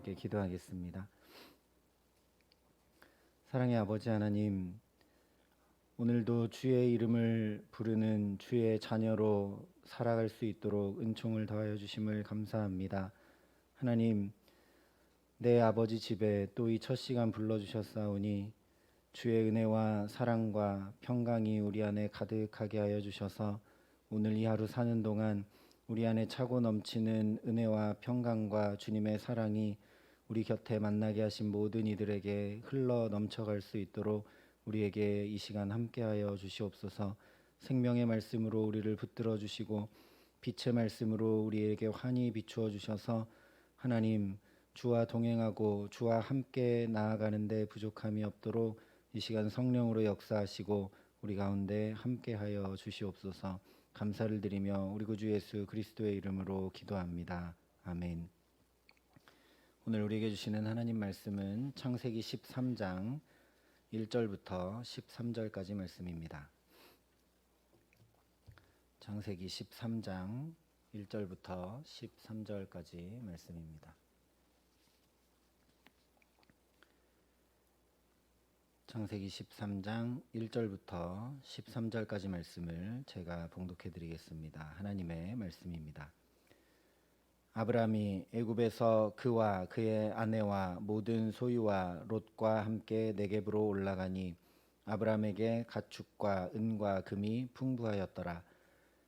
함께 기도하겠습니다. 사랑의 아버지 하나님, 오늘도 주의 이름을 부르는 주의 자녀로 살아갈 수 있도록 은총을 더하여 주심을 감사합니다. 하나님, 내 아버지 집에 또 이 첫 시간 불러주셨사오니 주의 은혜와 사랑과 평강이 우리 안에 가득하게 하여 주셔서 오늘 이 하루 사는 동안 우리 안에 차고 넘치는 은혜와 평강과 주님의 사랑이 우리 곁에 만나게 하신 모든 이들에게 흘러 넘쳐갈 수 있도록 우리에게 이 시간 함께하여 주시옵소서. 생명의 말씀으로 우리를 붙들어 주시고 빛의 말씀으로 우리에게 환히 비추어 주셔서 하나님, 주와 동행하고 주와 함께 나아가는 데 부족함이 없도록 이 시간 성령으로 역사하시고 우리 가운데 함께하여 주시옵소서. 감사를 드리며 우리 구주 예수 그리스도의 이름으로 기도합니다. 아멘. 오늘 우리에게 주시는 하나님 말씀은 창세기 13장 1절부터 13절까지 말씀입니다. 창세기 13장 1절부터 13절까지 말씀입니다. 창세기 13장 1절부터 13절까지 말씀을 제가 봉독해 드리겠습니다. 하나님의 말씀입니다. 아브라함이 애굽에서 그와 그의 아내와 모든 소유와 롯과 함께 네겝으로 올라가니 아브라함에게 가축과 은과 금이 풍부하였더라.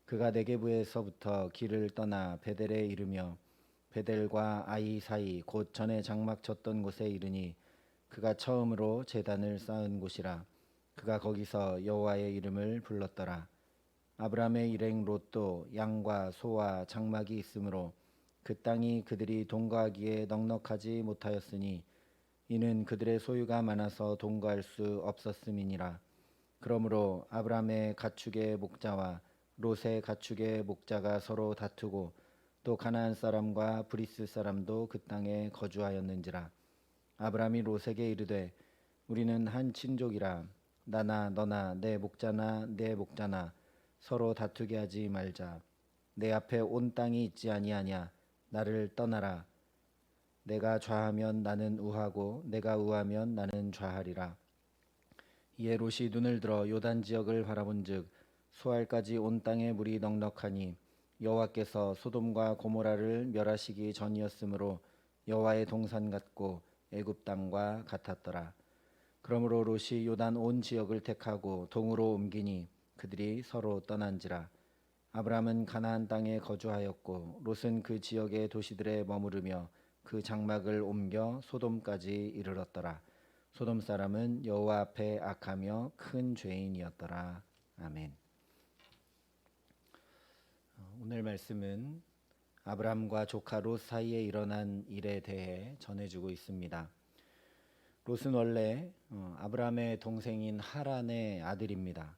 그가 네겝에서부터 길을 떠나 베델에 이르며 베델과 아이 사이 곧 전에 장막 쳤던 곳에 이르니 그가 처음으로 제단을 쌓은 곳이라. 그가 거기서 여호와의 이름을 불렀더라. 아브라함의 일행 롯도 양과 소와 장막이 있으므로 그 땅이 그들이 동거하기에 넉넉하지 못하였으니 이는 그들의 소유가 많아서 동거할 수 없었음이니라. 그러므로 아브라함의 가축의 목자와 롯의 가축의 목자가 서로 다투고 또 가나안 사람과 브리스 사람도 그 땅에 거주하였는지라. 아브라함이 롯에게 이르되 우리는 한 친족이라 나나 너나 내 목자나 내 목자나 서로 다투게 하지 말자. 내 앞에 온 땅이 있지 아니하냐. 나를 떠나라. 내가 좌하면 나는 우하고 내가 우하면 나는 좌하리라. 이에 롯이 눈을 들어 요단 지역을 바라본즉 수알까지 온 땅에 물이 넉넉하니 여호와께서 소돔과 고모라를 멸하시기 전이었으므로 여호와의 동산 같고 애굽 땅과 같았더라. 그러므로 롯이 요단 온 지역을 택하고 동으로 옮기니 그들이 서로 떠난지라. 아브라함은 가나안 땅에 거주하였고 롯은 그 지역의 도시들에 머무르며 그 장막을 옮겨 소돔까지 이르렀더라. 소돔 사람은 여호와 앞에 악하며 큰 죄인이었더라. 아멘. 오늘 말씀은 아브라함과 조카 롯 사이에 일어난 일에 대해 전해주고 있습니다. 롯은 원래 아브라함의 동생인 하란의 아들입니다.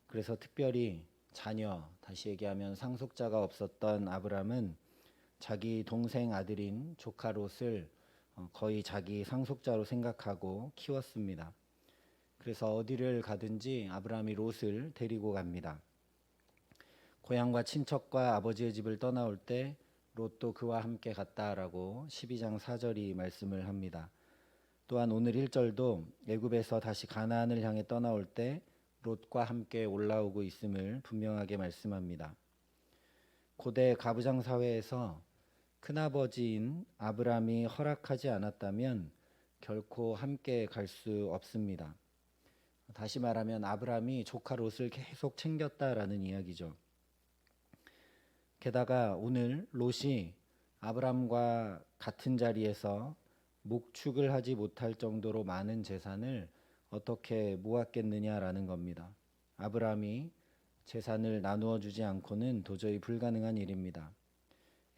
그래서 특별히 자녀, 다시 얘기하면 상속자가 없었던 아브라함은 자기 동생 아들인 조카 롯을 거의 자기 상속자로 생각하고 키웠습니다. 그래서 어디를 가든지 아브라함이 롯을 데리고 갑니다. 고향과 친척과 아버지의 집을 떠나올 때 롯도 그와 함께 갔다라고 12장 4절이 말씀을 합니다. 또한 오늘 1절도 애굽에서 다시 가나안을 향해 떠나올 때 롯과 함께 올라오고 있음을 분명하게 말씀합니다. 고대 가부장 사회에서 큰아버지인 아브라함이 허락하지 않았다면 결코 함께 갈 수 없습니다. 다시 말하면 아브라함이 조카 롯을 계속 챙겼다라는 이야기죠. 게다가 오늘 롯이 아브라함과 같은 자리에서 목축을 하지 못할 정도로 많은 재산을 어떻게 모았겠느냐라는 겁니다. 아브라함이 재산을 나누어 주지 않고는 도저히 불가능한 일입니다.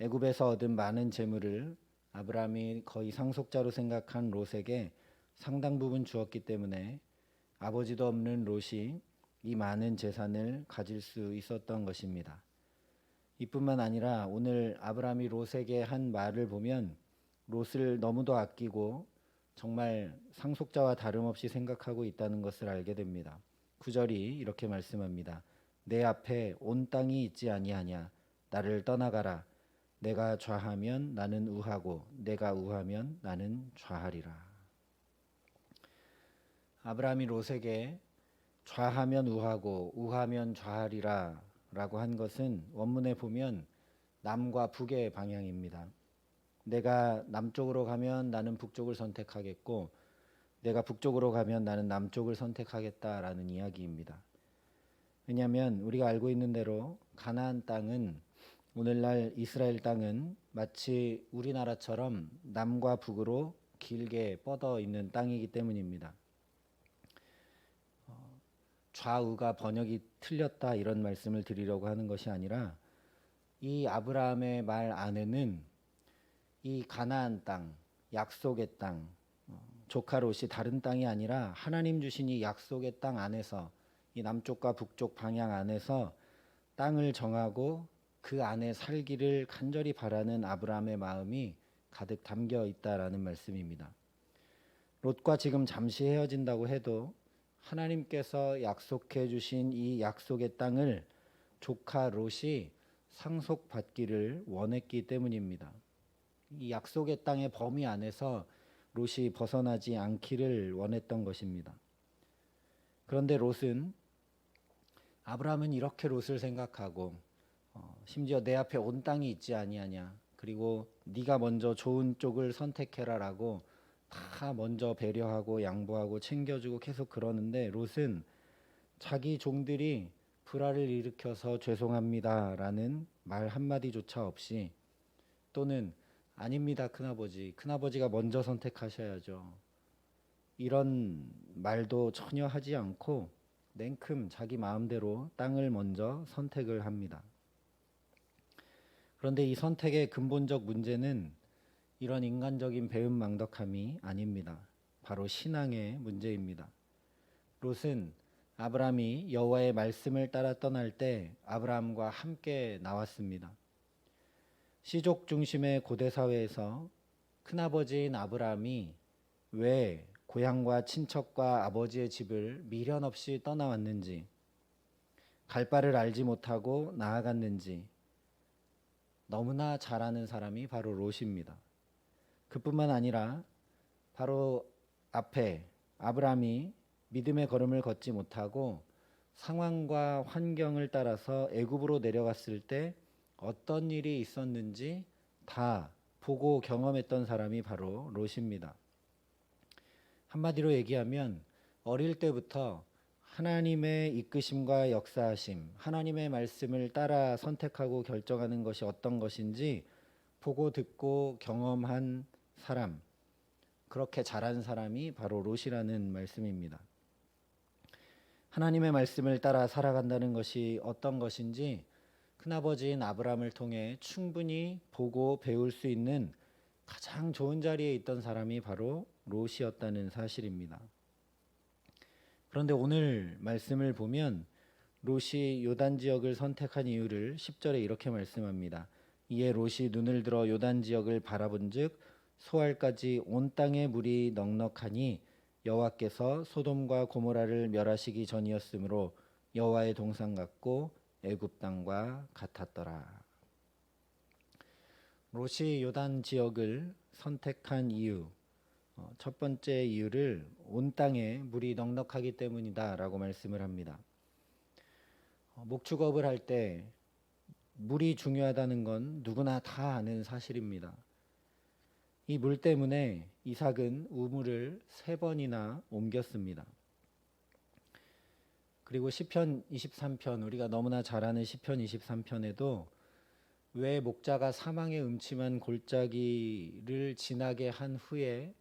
애굽에서 얻은 많은 재물을 아브라함이 거의 상속자로 생각한 롯에게 상당 부분 주었기 때문에 아버지도 없는 롯이 이 많은 재산을 가질 수 있었던 것입니다. 이뿐만 아니라 오늘 아브라함이 롯에게 한 말을 보면 롯을 너무도 아끼고 정말 상속자와 다름없이 생각하고 있다는 것을 알게 됩니다. 9절이 이렇게 말씀합니다. 내 앞에 온 땅이 있지 아니하냐. 나를 떠나가라. 내가 좌하면 나는 우하고 내가 우하면 나는 좌하리라. 아브라함이 롯에게 좌하면 우하고 우하면 좌하리라 라고 한 것은 원문에 보면 남과 북의 방향입니다. 내가 남쪽으로 가면 나는 북쪽을 선택하겠고 내가 북쪽으로 가면 나는 남쪽을 선택하겠다라는 이야기입니다. 왜냐하면 우리가 알고 있는 대로 가나안 땅은, 오늘날 이스라엘 땅은 마치 우리나라처럼 남과 북으로 길게 뻗어 있는 땅이기 때문입니다. 좌우가 번역이 틀렸다 이런 말씀을 드리려고 하는 것이 아니라, 이 아브라함의 말 안에는 이 가나안 땅, 약속의 땅, 조카 롯이 다른 땅이 아니라 하나님 주신 이 약속의 땅 안에서, 이 남쪽과 북쪽 방향 안에서 땅을 정하고 그 안에 살기를 간절히 바라는 아브라함의 마음이 가득 담겨 있다라는 말씀입니다. 롯과 지금 잠시 헤어진다고 해도 하나님께서 약속해 주신 이 약속의 땅을 조카 롯이 상속받기를 원했기 때문입니다. 이 약속의 땅의 범위 안에서 롯이 벗어나지 않기를 원했던 것입니다. 그런데 롯은, 아브라함은 이렇게 롯을 생각하고 심지어 내 앞에 온 땅이 있지 아니하냐, 그리고 네가 먼저 좋은 쪽을 선택해라라고 다 먼저 배려하고 양보하고 챙겨주고 계속 그러는데, 롯은 자기 종들이 불화를 일으켜서 죄송합니다라는 말 한마디조차 없이, 또는 아닙니다 큰아버지가 먼저 선택하셔야죠, 이런 말도 전혀 하지 않고 냉큼 자기 마음대로 땅을 먼저 선택을 합니다. 그런데 이 선택의 근본적 문제는 이런 인간적인 배은망덕함이 아닙니다. 바로 신앙의 문제입니다. 롯은 아브라함이 여호와의 말씀을 따라 떠날 때 아브라함과 함께 나왔습니다. 시족 중심의 고대 사회에서 큰아버지인 아브라함이 왜 고향과 친척과 아버지의 집을 미련 없이 떠나왔는지, 갈 바를 알지 못하고 나아갔는지 너무나 잘 아는 사람이 바로 롯입니다. 그뿐만 아니라 바로 앞에 아브라함이 믿음의 걸음을 걷지 못하고 상황과 환경을 따라서 애굽으로 내려갔을 때 어떤 일이 있었는지 다 보고 경험했던 사람이 바로 롯입니다. 한마디로 얘기하면 어릴 때부터 하나님의 이끄심과 역사하심, 하나님의 말씀을 따라 선택하고 결정하는 것이 어떤 것인지 보고 듣고 경험한 사람, 그렇게 자란 사람이 바로 롯이라는 말씀입니다. 하나님의 말씀을 따라 살아간다는 것이 어떤 것인지 큰아버지인 아브라함을 통해 충분히 보고 배울 수 있는 가장 좋은 자리에 있던 사람이 바로 롯이었다는 사실입니다. 그런데 오늘 말씀을 보면 롯이 요단 지역을 선택한 이유를 10절에 이렇게 말씀합니다. 이에 롯이 눈을 들어 요단 지역을 바라본즉 소알까지 온 땅에 물이 넉넉하니 여호와께서 소돔과 고모라를 멸하시기 전이었으므로 여호와의 동산 같고 애굽 땅과 같았더라. 롯이 요단 지역을 선택한 이유, 첫 번째 이유를 온 땅에 물이 넉넉하기 때문이다라고 말씀을 합니다. 목축업을 할 때 물이 중요하다는 건 누구나 다 아는 사실입니다. 이 물 때문에 이삭은 우물을 3번이나 옮겼습니다. 그리고 시편 23편, 우리가 너무나 잘 아는 시편 23편에도 왜 목자가 사망의 음침한 골짜기를 지나게 한 후에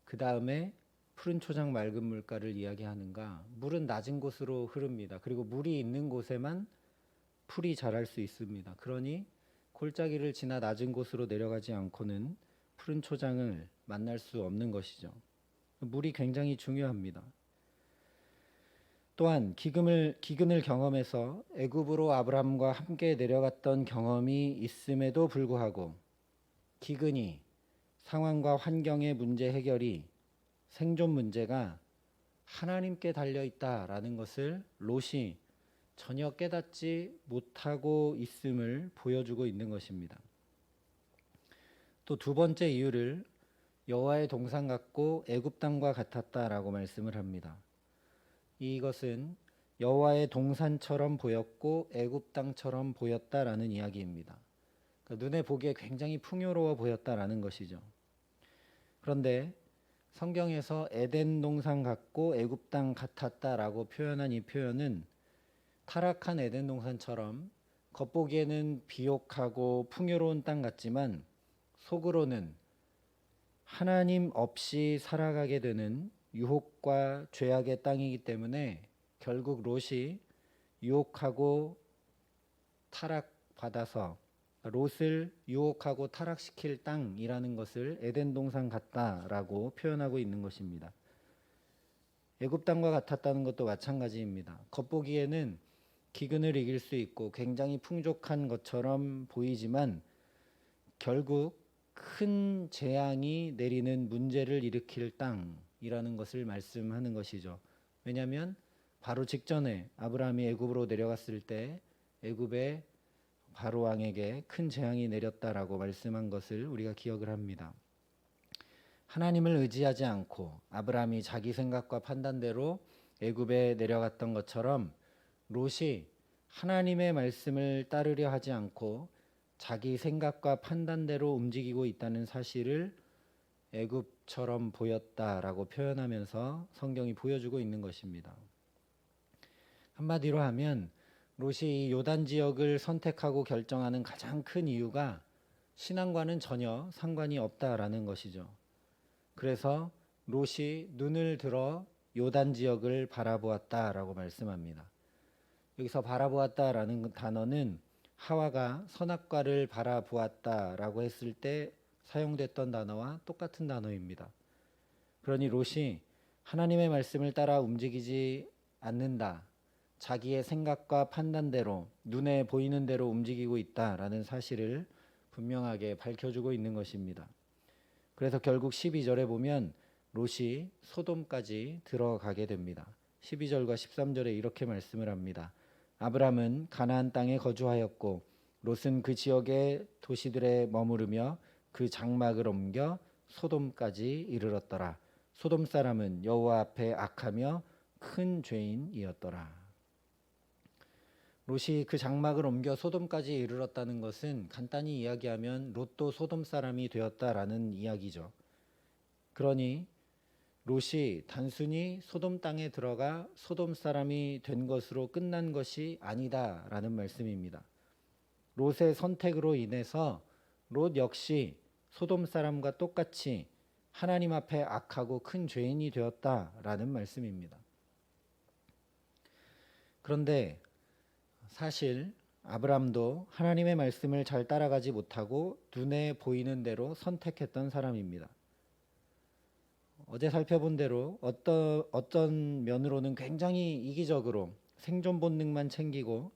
그 다음에 푸른 초장 맑은 물가를 이야기하는가? 물은 낮은 곳으로 흐릅니다. 그리고 물이 있는 곳에만 풀이 자랄 수 있습니다. 그러니 골짜기를 지나 낮은 곳으로 내려가지 않고는 푸른 초장을 만날 수 없는 것이죠. 물이 굉장히 중요합니다. 또한 기근을 경험해서 애굽으로 아브라함과 함께 내려갔던 경험이 있음에도 불구하고 기근이, 상황과 환경의 문제 해결이, 생존 문제가 하나님께 달려있다라는 것을 롯이 전혀 깨닫지 못하고 있음을 보여주고 있는 것입니다. 또 두 번째 이유를 여호와의 동산 같고 애굽 땅과 같았다라고 말씀을 합니다. 이것은 여호와의 동산처럼 보였고 애굽 땅처럼 보였다라는 이야기입니다. 그러니까 눈에 보기에 굉장히 풍요로워 보였다라는 것이죠. 그런데 성경에서 에덴 동산 같고 애굽 땅 같았다라고 표현한 이 표현은 타락한 에덴 동산처럼 겉보기에는 비옥하고 풍요로운 땅 같지만 속으로는 하나님 없이 살아가게 되는 유혹과 죄악의 땅이기 때문에 결국 롯이 유혹하고 타락받아서 롯을 유혹하고 타락시킬 땅이라는 것을 에덴 동산 같다라고 표현하고 있는 것입니다. 애굽 땅과 같았다는 것도 마찬가지입니다. 겉보기에는 기근을 이길 수 있고 굉장히 풍족한 것처럼 보이지만 결국 큰 재앙이 내리는 문제를 일으킬 땅이라는 것을 말씀하는 것이죠. 왜냐하면 바로 직전에 아브라함이 애굽으로 내려갔을 때 애굽의 바로 왕에게 큰 재앙이 내렸다라고 말씀한 것을 우리가 기억을 합니다. 하나님을 의지하지 않고 아브라함이 자기 생각과 판단대로 애굽에 내려갔던 것처럼 롯이 하나님의 말씀을 따르려 하지 않고 자기 생각과 판단대로 움직이고 있다는 사실을 애굽처럼 보였다라고 표현하면서 성경이 보여주고 있는 것입니다. 한마디로 하면 롯이 이 요단 지역을 선택하고 결정하는 가장 큰 이유가 신앙과는 전혀 상관이 없다라는 것이죠. 그래서 롯이 눈을 들어 요단 지역을 바라보았다라고 말씀합니다. 여기서 바라보았다라는 단어는 하와가 선악과를 바라보았다라고 했을 때 사용됐던 단어와 똑같은 단어입니다. 그러니 롯이 하나님의 말씀을 따라 움직이지 않는다. 자기의 생각과 판단대로 눈에 보이는 대로 움직이고 있다라는 사실을 분명하게 밝혀주고 있는 것입니다. 그래서 결국 12절에 보면 롯이 소돔까지 들어가게 됩니다. 12절과 13절에 이렇게 말씀을 합니다. 아브람은 가나안 땅에 거주하였고 롯은 그 지역의 도시들에 머무르며 그 장막을 옮겨 소돔까지 이르렀더라. 소돔 사람은 여호와 앞에 악하며 큰 죄인이었더라. 롯이 그 장막을 옮겨 소돔까지 이르렀다는 것은 간단히 이야기하면 롯도 소돔 사람이 되었다라는 이야기죠. 그러니 롯이 단순히 소돔 땅에 들어가 소돔 사람이 된 것으로 끝난 것이 아니다라는 말씀입니다. 롯의 선택으로 인해서 롯 역시 소돔 사람과 똑같이 하나님 앞에 악하고 큰 죄인이 되었다라는 말씀입니다. 그런데 사실 아브람도 하나님의 말씀을 잘 따라가지 못하고 눈에 보이는 대로 선택했던 사람입니다. 어제 살펴본 대로 어떤 면으로는 굉장히 이기적으로 생존 본능만 챙기고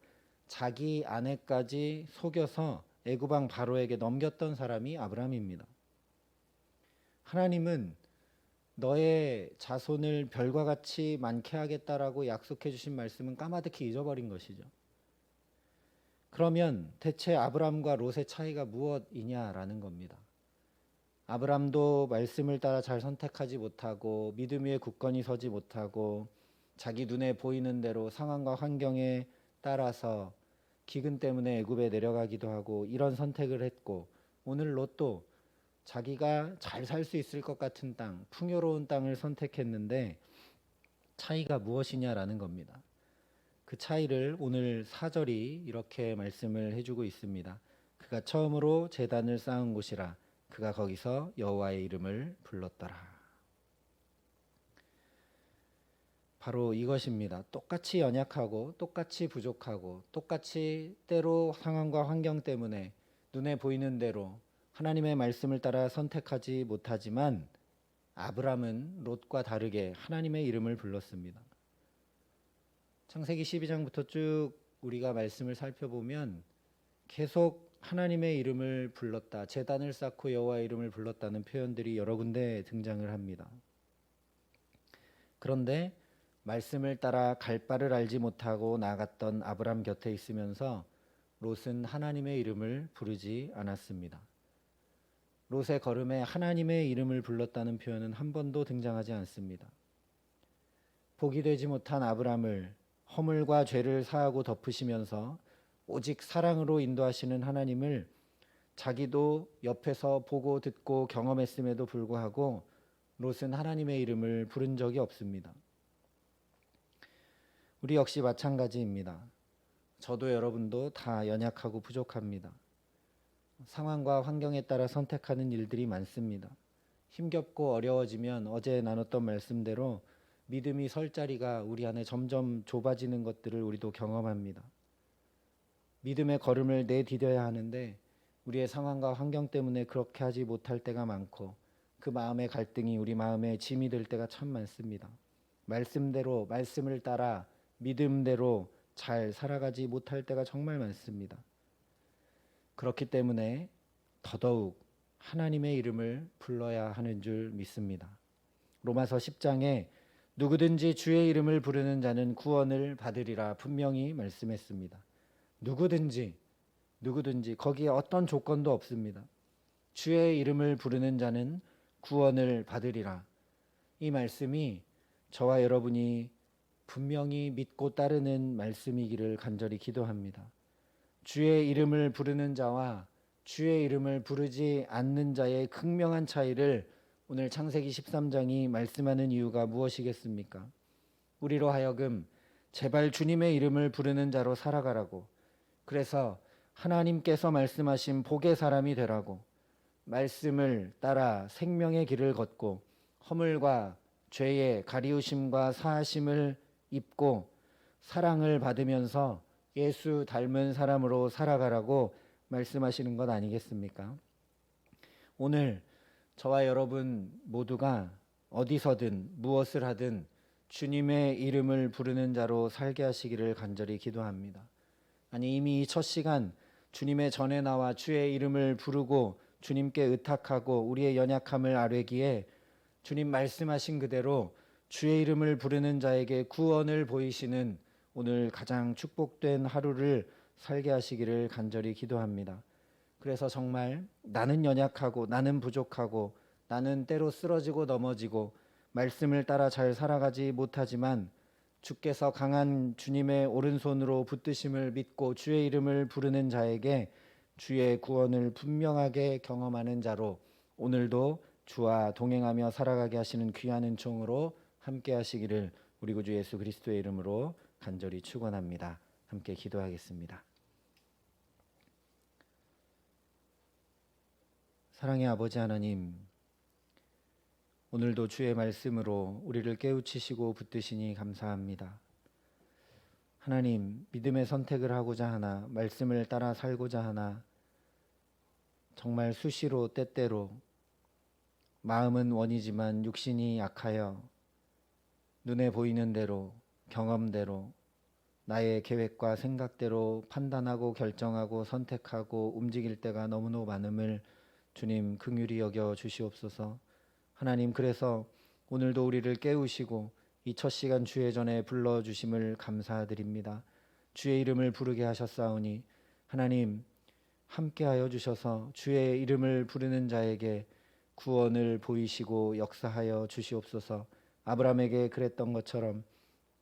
자기 아내까지 속여서 애굽 왕 바로에게 넘겼던 사람이 아브람입니다. 하나님은 너의 자손을 별과 같이 많게 하겠다라고 약속해 주신 말씀은 까마득히 잊어버린 것이죠. 그러면 대체 아브람과 롯의 차이가 무엇이냐라는 겁니다. 아브람도 말씀을 따라 잘 선택하지 못하고 믿음 위에 굳건히 서지 못하고 자기 눈에 보이는 대로 상황과 환경에 따라서 기근 때문에 애굽에 내려가기도 하고 이런 선택을 했고 오늘 롯도 자기가 잘 살 수 있을 것 같은 땅, 풍요로운 땅을 선택했는데 차이가 무엇이냐라는 겁니다. 그 차이를 오늘 4절이 이렇게 말씀을 해주고 있습니다. 그가 처음으로 제단을 쌓은 곳이라 그가 거기서 여호와의 이름을 불렀더라. 바로 이것입니다. 똑같이 연약하고 똑같이 부족하고 똑같이 때로 상황과 환경 때문에 눈에 보이는 대로 하나님의 말씀을 따라 선택하지 못하지만 아브람은 롯과 다르게 하나님의 이름을 불렀습니다. 창세기 12장부터 쭉 우리가 말씀을 살펴보면 계속 하나님의 이름을 불렀다, 제단을 쌓고 여호와의 이름을 불렀다는 표현들이 여러 군데 등장을 합니다. 그런데 말씀을 따라 갈 바를 알지 못하고 나갔던 아브람 곁에 있으면서 롯은 하나님의 이름을 부르지 않았습니다. 롯의 걸음에 하나님의 이름을 불렀다는 표현은 한 번도 등장하지 않습니다. 복이 되지 못한 아브람을 허물과 죄를 사하고 덮으시면서 오직 사랑으로 인도하시는 하나님을 자기도 옆에서 보고 듣고 경험했음에도 불구하고 롯은 하나님의 이름을 부른 적이 없습니다. 우리 역시 마찬가지입니다. 저도 여러분도 다 연약하고 부족합니다. 상황과 환경에 따라 선택하는 일들이 많습니다. 힘겹고 어려워지면 어제 나눴던 말씀대로 믿음이 설 자리가 우리 안에 점점 좁아지는 것들을 우리도 경험합니다. 믿음의 걸음을 내디뎌야 하는데 우리의 상황과 환경 때문에 그렇게 하지 못할 때가 많고 그 마음의 갈등이 우리 마음에 짐이 될 때가 참 많습니다. 말씀대로 말씀을 따라 믿음대로 잘 살아가지 못할 때가 정말 많습니다. 그렇기 때문에 더더욱 하나님의 이름을 불러야 하는 줄 믿습니다. 로마서 10장에 누구든지 주의 이름을 부르는 자는 구원을 받으리라 분명히 말씀했습니다. 누구든지 거기에 어떤 조건도 없습니다. 주의 이름을 부르는 자는 구원을 받으리라. 이 말씀이 저와 여러분이 분명히 믿고 따르는 말씀이기를 간절히 기도합니다. 주의 이름을 부르는 자와 주의 이름을 부르지 않는 자의 극명한 차이를 오늘 창세기 13장이 말씀하는 이유가 무엇이겠습니까? 우리로 하여금 제발 주님의 이름을 부르는 자로 살아가라고, 그래서 하나님께서 말씀하신 복의 사람이 되라고, 말씀을 따라 생명의 길을 걷고 허물과 죄의 가리우심과 사하심을 입고 사랑을 받으면서 예수 닮은 사람으로 살아가라고 말씀하시는 것 아니겠습니까? 오늘 저와 여러분 모두가 어디서든 무엇을 하든 주님의 이름을 부르는 자로 살게 하시기를 간절히 기도합니다. 아니, 이미 이 첫 시간 주님의 전에 나와 주의 이름을 부르고 주님께 의탁하고 우리의 연약함을 아뢰기에 주님 말씀하신 그대로 주의 이름을 부르는 자에게 구원을 보이시는 오늘 가장 축복된 하루를 살게 하시기를 간절히 기도합니다. 그래서 정말 나는 연약하고 나는 부족하고 나는 때로 쓰러지고 넘어지고 말씀을 따라 잘 살아가지 못하지만 주께서 강한 주님의 오른손으로 붙드심을 믿고 주의 이름을 부르는 자에게 주의 구원을 분명하게 경험하는 자로 오늘도 주와 동행하며 살아가게 하시는 귀한 은총으로 함께 하시기를 우리 구주 예수 그리스도의 이름으로 간절히 축원합니다. 함께 기도하겠습니다. 사랑의 아버지 하나님, 오늘도 주의 말씀으로 우리를 깨우치시고 붙드시니 감사합니다. 하나님, 믿음의 선택을 하고자 하나, 말씀을 따라 살고자 하나, 정말 수시로 때때로 마음은 원이지만 육신이 약하여 눈에 보이는 대로 경험대로 나의 계획과 생각대로 판단하고 결정하고 선택하고 움직일 때가 너무너무 많음을 주님 긍휼히 여겨 주시옵소서. 하나님, 그래서 오늘도 우리를 깨우시고 이 첫 시간 주의 전에 불러주심을 감사드립니다. 주의 이름을 부르게 하셨사오니 하나님 함께하여 주셔서 주의 이름을 부르는 자에게 구원을 보이시고 역사하여 주시옵소서. 아브라함에게 그랬던 것처럼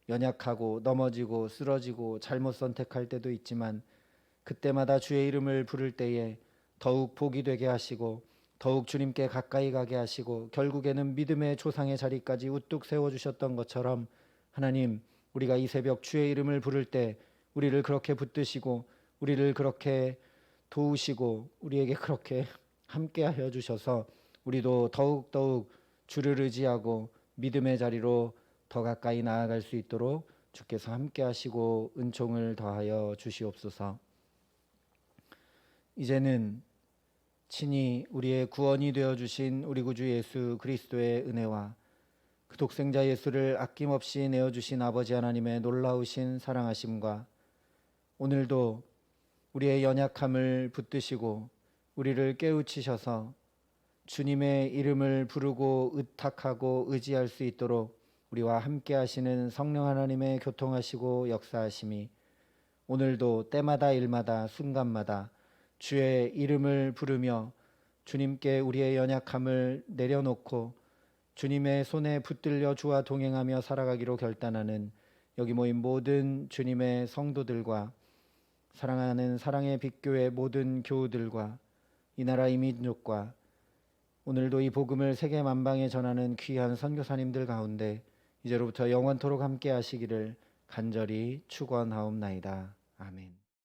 연약하고 넘어지고 쓰러지고 잘못 선택할 때도 있지만 그때마다 주의 이름을 부를 때에 더욱 복이 되게 하시고 더욱 주님께 가까이 가게 하시고 결국에는 믿음의 조상의 자리까지 우뚝 세워주셨던 것처럼 하나님, 우리가 이 새벽 주의 이름을 부를 때 우리를 그렇게 붙드시고 우리를 그렇게 도우시고 우리에게 그렇게 함께하여 주셔서 우리도 더욱더욱 주를 의지하고 믿음의 자리로 더 가까이 나아갈 수 있도록 주께서 함께하시고 은총을 더하여 주시옵소서. 이제는 친히 우리의 구원이 되어주신 우리 구주 예수 그리스도의 은혜와 그 독생자 예수를 아낌없이 내어주신 아버지 하나님의 놀라우신 사랑하심과 오늘도 우리의 연약함을 붙드시고 우리를 깨우치셔서 주님의 이름을 부르고 의탁하고 의지할 수 있도록 우리와 함께 하시는 성령 하나님의 교통하시고 역사하심이 오늘도 때마다 일마다 순간마다 주의 이름을 부르며 주님께 우리의 연약함을 내려놓고 주님의 손에 붙들려 주와 동행하며 살아가기로 결단하는 여기 모인 모든 주님의 성도들과 사랑하는 사랑의 빛교회 모든 교우들과 이 나라 이 민족과 오늘도 이 복음을 세계 만방에 전하는 귀한 선교사님들 가운데 이제로부터 영원토록 함께 하시기를 간절히 축원하옵나이다. 아멘.